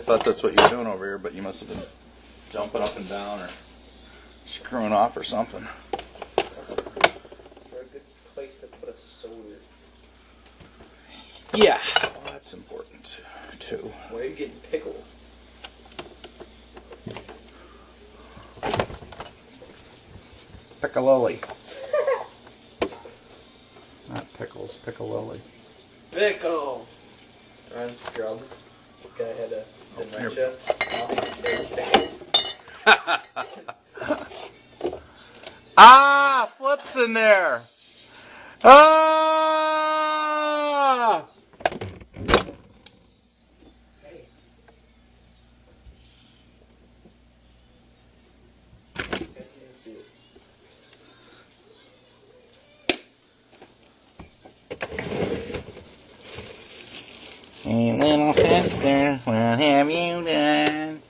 thought that's what you were doing over here, but you must have been jumping up and down or screwing off or something. For a good place to put a soda. Yeah, well, that's important too. Why are you getting pickles? Piccalilli. Not pickles, Piccalilli. Pickles! We're on Scrubs. The guy had a dementia. All he could say was pickles. Ah! Flip's in there! Ah! Hey. Hey, little sister, what have you done?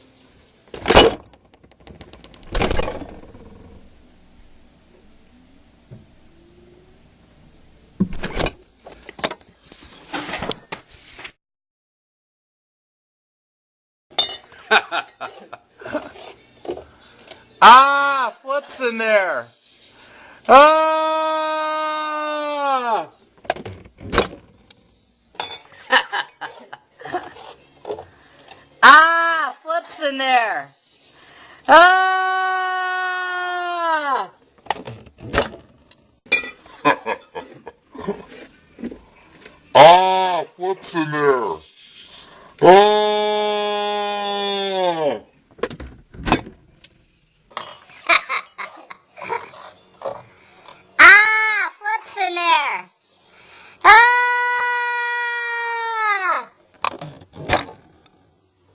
Ah! Flip's in there! Ah! Ah! Flip's in there! Ah! Ah, Flip's in there. Ah!